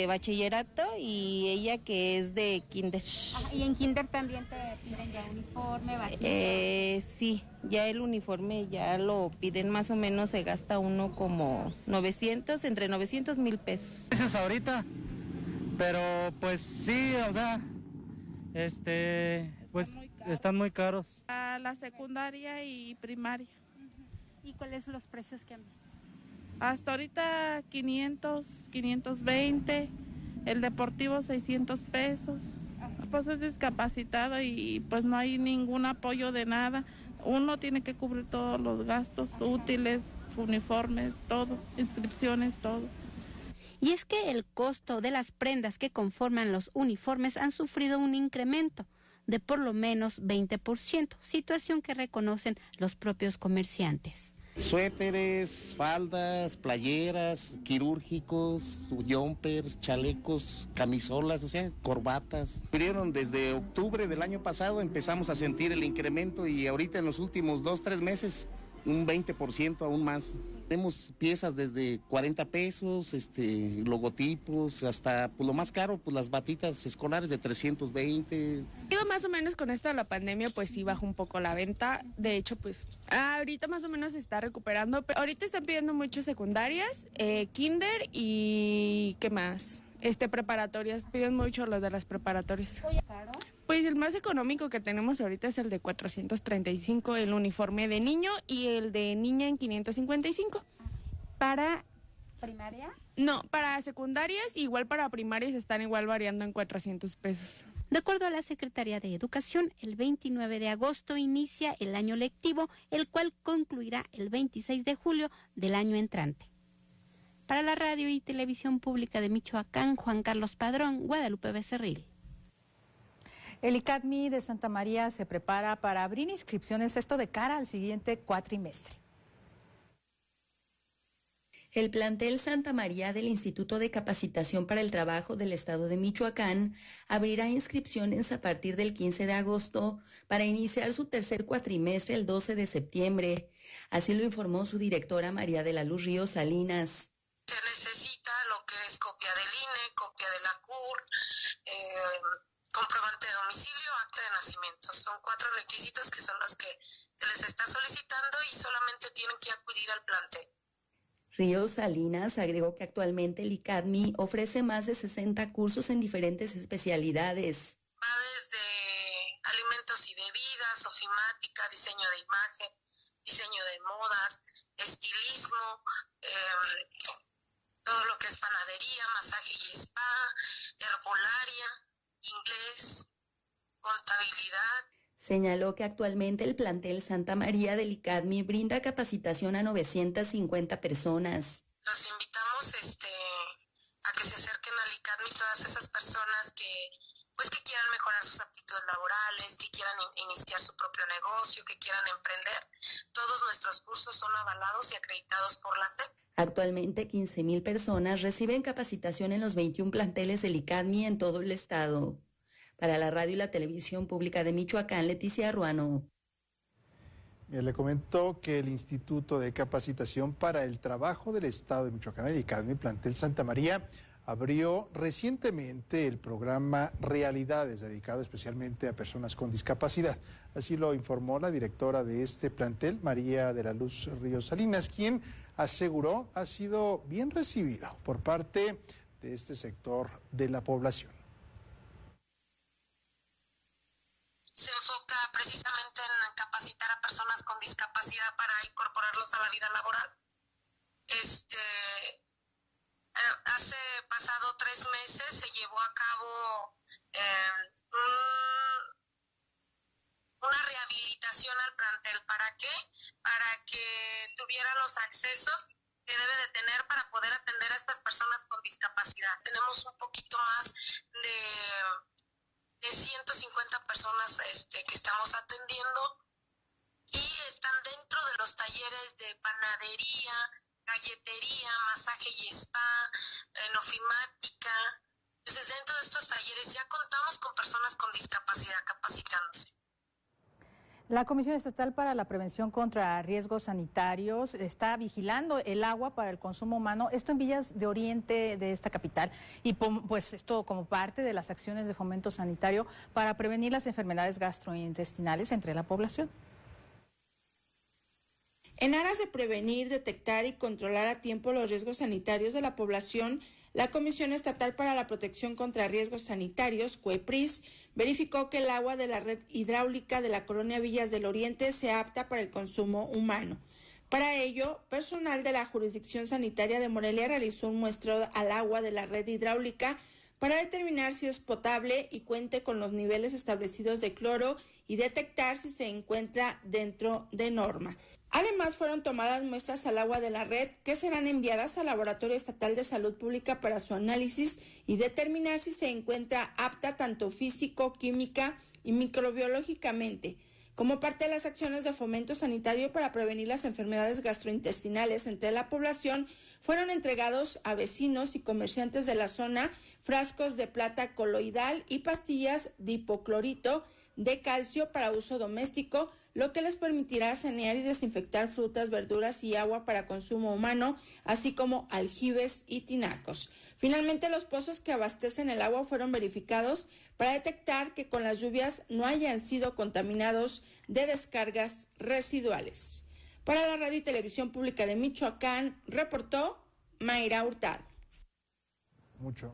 Speaker 19: bachillerato y ella que es de kinder.
Speaker 4: ¿Y en kinder también te piden ya uniforme, bachillerato?
Speaker 19: Sí, ya el uniforme ya lo piden más o menos, se gasta uno como 900, entre 900 1,000 pesos.
Speaker 15: Eso es ahorita, pero pues sí, o sea, pues están muy caros.
Speaker 21: A la secundaria y primaria.
Speaker 4: ¿Y cuáles son los precios que han visto?
Speaker 21: Hasta ahorita 500, 520, el deportivo 600 pesos. Pues es discapacitado y pues no hay ningún apoyo de nada. Uno tiene que cubrir todos los gastos útiles, uniformes, todo, inscripciones, todo.
Speaker 4: Y es que el costo de las prendas que conforman los uniformes han sufrido un incremento de por lo menos 20%, situación que reconocen los propios comerciantes.
Speaker 22: Suéteres, faldas, playeras, quirúrgicos, jumpers, chalecos, camisolas, o sea, corbatas. Desde octubre del año pasado empezamos a sentir el incremento y ahorita en los últimos 2-3 meses un 20% aún más. Tenemos piezas desde 40 pesos, logotipos, hasta pues, lo más caro, pues las batitas escolares de 320.
Speaker 20: Más o menos con esto de la pandemia, pues sí bajó un poco la venta. De hecho, pues ahorita más o menos se está recuperando. Pero ahorita están pidiendo mucho secundarias, kinder y ¿qué más? Preparatorias, piden mucho los de las preparatorias. Pues el más económico que tenemos ahorita es el de 435, el uniforme de niño, y el de niña en 555.
Speaker 4: ¿Para primaria?
Speaker 20: No, para secundarias, igual para primarias están igual variando en 400 pesos.
Speaker 4: De acuerdo a la Secretaría de Educación, el 29 de agosto inicia el año lectivo, el cual concluirá el 26 de julio del año entrante. Para la Radio y Televisión Pública de Michoacán, Juan Carlos Padrón, Guadalupe Becerril.
Speaker 1: El ICADMI de Santa María se prepara para abrir inscripciones, esto de cara al siguiente cuatrimestre.
Speaker 23: El plantel Santa María del Instituto de Capacitación para el Trabajo del Estado de Michoacán abrirá inscripciones a partir del 15 de agosto para iniciar su tercer cuatrimestre el 12 de septiembre. Así lo informó su directora María de la Luz Ríos Salinas.
Speaker 24: Se necesita lo que es copia del INE, copia de la CUR, comprobante de domicilio, acta de nacimiento. Son 4 requisitos que son los que se les está solicitando y solamente tienen que acudir al plantel.
Speaker 23: Ríos Salinas agregó que actualmente el ICADMI ofrece más de 60 cursos en diferentes especialidades.
Speaker 24: Va desde alimentos y bebidas, ofimática, diseño de imagen, diseño de modas, estilismo, todo lo que es panadería, masaje y spa, herbolaria, inglés, contabilidad.
Speaker 23: Señaló que actualmente el plantel Santa María del ICADMI brinda capacitación a 950 personas.
Speaker 24: Los invitamos a que se acerquen al ICADMI todas esas personas que quieran mejorar sus aptitudes laborales, que quieran iniciar su propio negocio, que quieran emprender. Todos nuestros cursos son avalados y acreditados por la SEP.
Speaker 23: Actualmente 15,000 personas reciben capacitación en los 21 planteles del ICADMI en todo el estado. Para la radio y la televisión pública de Michoacán, Leticia Ruano.
Speaker 2: Bien, le comentó que el Instituto de Capacitación para el Trabajo del Estado de Michoacán, el ICADMI, plantel Santa María, abrió recientemente el programa Realidades, dedicado especialmente a personas con discapacidad. Así lo informó la directora de este plantel, María de la Luz Ríos Salinas, quien aseguró ha sido bien recibido por parte de este sector de la población.
Speaker 24: Se enfoca precisamente en capacitar a personas con discapacidad para incorporarlos a la vida laboral. Hace pasado 3 meses se llevó a cabo una rehabilitación al plantel. ¿Para qué? Para que tuviera los accesos que debe de tener para poder atender a estas personas con discapacidad. Tenemos un poquito más de 150 personas que estamos atendiendo y están dentro de los talleres de panadería, galletería, masaje y spa, ofimática. Entonces, dentro de estos talleres ya contamos con personas con discapacidad capacitándose.
Speaker 1: La Comisión Estatal para la Prevención contra Riesgos Sanitarios está vigilando el agua para el consumo humano, esto en Villas de Oriente de esta capital, y pues esto como parte de las acciones de fomento sanitario para prevenir las enfermedades gastrointestinales entre la población.
Speaker 5: En aras de prevenir, detectar y controlar a tiempo los riesgos sanitarios de la población, la Comisión Estatal para la Protección contra Riesgos Sanitarios, COEPRIS, verificó que el agua de la red hidráulica de la colonia Villas del Oriente sea apta para el consumo humano. Para ello, personal de la Jurisdicción Sanitaria de Morelia realizó un muestreo al agua de la red hidráulica para determinar si es potable y cuente con los niveles establecidos de cloro y detectar si se encuentra dentro de norma. Además, fueron tomadas muestras al agua de la red que serán enviadas al Laboratorio Estatal de Salud Pública para su análisis y determinar si se encuentra apta tanto físico, química y microbiológicamente. Como parte de las acciones de fomento sanitario para prevenir las enfermedades gastrointestinales entre la población, fueron entregados a vecinos y comerciantes de la zona frascos de plata coloidal y pastillas de hipoclorito de calcio para uso doméstico, lo que les permitirá sanear y desinfectar frutas, verduras y agua para consumo humano, así como aljibes y tinacos. Finalmente, los pozos que abastecen el agua fueron verificados para detectar que con las lluvias no hayan sido contaminados de descargas residuales. Para la Radio y Televisión Pública de Michoacán, reportó Mayra Hurtado.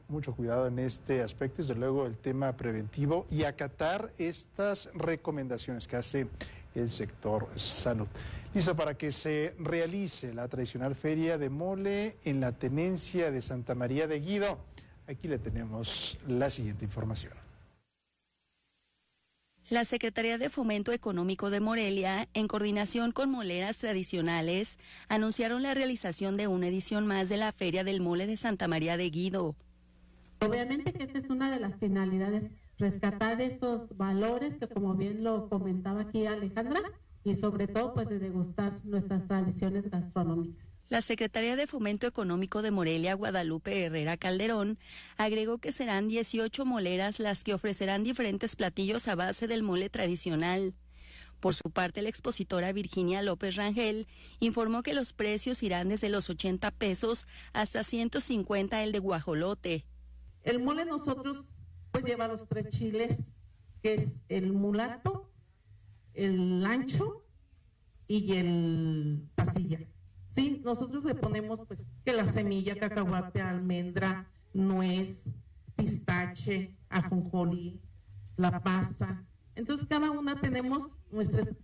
Speaker 2: Mucho cuidado en este aspecto, desde luego el tema preventivo y acatar estas recomendaciones que hace el sector salud. Listo para que se realice la tradicional feria de mole en la tenencia de Santa María de Guido. Aquí le tenemos la siguiente información.
Speaker 23: La Secretaría de Fomento Económico de Morelia, en coordinación con Moleras Tradicionales, anunciaron la realización de una edición más de la Feria del Mole de Santa María de Guido.
Speaker 8: Obviamente que esta es una de las finalidades, rescatar esos valores que, como bien lo comentaba aquí Alejandra, y sobre todo pues de degustar nuestras tradiciones gastronómicas.
Speaker 23: La Secretaría de Fomento Económico de Morelia, Guadalupe Herrera Calderón, agregó que serán 18 moleras las que ofrecerán diferentes platillos a base del mole tradicional. Por su parte, la expositora Virginia López Rangel informó que los precios irán desde los 80 pesos hasta 150 el de guajolote.
Speaker 8: El mole nosotros pues lleva los 3 chiles, que es el mulato, el ancho y el pasilla. Sí, nosotros le ponemos pues que la semilla, cacahuate, almendra, nuez, pistache, ajonjolí, la pasa. Entonces cada una tenemos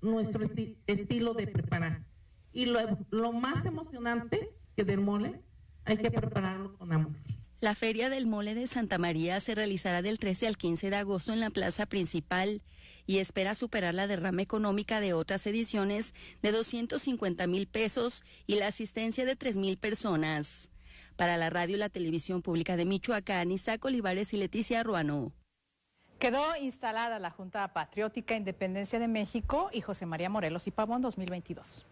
Speaker 8: nuestro estilo de preparar. Y lo más emocionante que del mole, hay que prepararlo con amor.
Speaker 23: La Feria del Mole de Santa María se realizará del 13 al 15 de agosto en la plaza principal y espera superar la derrama económica de otras ediciones de 250,000 pesos y la asistencia de 3,000 personas. Para la radio y la televisión pública de Michoacán, Isaac Olivares y Leticia Ruano.
Speaker 1: Quedó instalada la Junta Patriótica Independencia de México y José María Morelos y Pavón 2022.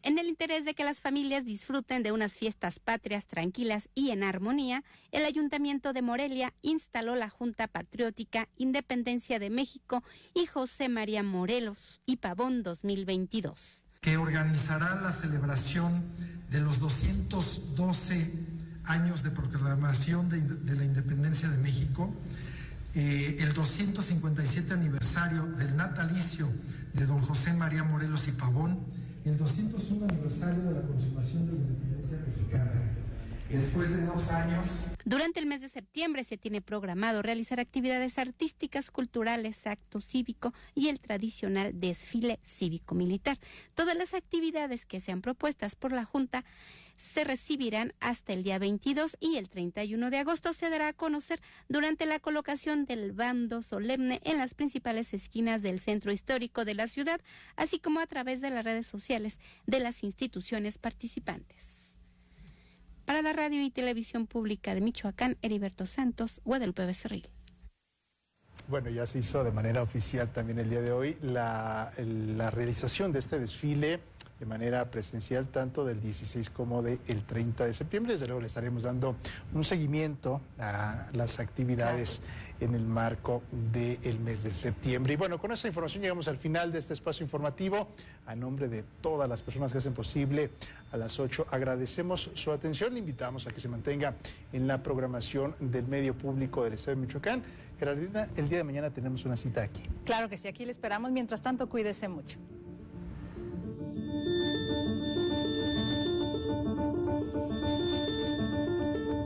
Speaker 4: En el interés de que las familias disfruten de unas fiestas patrias tranquilas y en armonía, el Ayuntamiento de Morelia instaló la Junta Patriótica Independencia de México y José María Morelos y Pavón 2022.
Speaker 9: Que organizará la celebración de los 212 años de proclamación de la Independencia de México, el 257 aniversario del natalicio de don José María Morelos y Pavón, el 201 aniversario de la consumación de la independencia mexicana. Después de 2 años...
Speaker 4: Durante el mes de septiembre se tiene programado realizar actividades artísticas, culturales, acto cívico y el tradicional desfile cívico-militar. Todas las actividades que sean propuestas por la Junta se recibirán hasta el día 22 y el 31 de agosto se dará a conocer durante la colocación del bando solemne en las principales esquinas del centro histórico de la ciudad, así como a través de las redes sociales de las instituciones participantes. Para la radio y televisión pública de Michoacán, Heriberto Santos, Guadalupe Becerril.
Speaker 2: Bueno, ya se hizo de manera oficial también el día de hoy la realización de este desfile de manera presencial, tanto del 16 como del 30 de septiembre. Desde luego le estaremos dando un seguimiento a las actividades en el marco del mes de septiembre. Y bueno, con esa información llegamos al final de este espacio informativo. A nombre de todas las personas que hacen posible a las 8, agradecemos su atención. Le invitamos a que se mantenga en la programación del medio público del Estado de Michoacán. Geraldina, el día de mañana tenemos una cita aquí.
Speaker 1: Claro que sí, aquí le esperamos. Mientras tanto, cuídese mucho.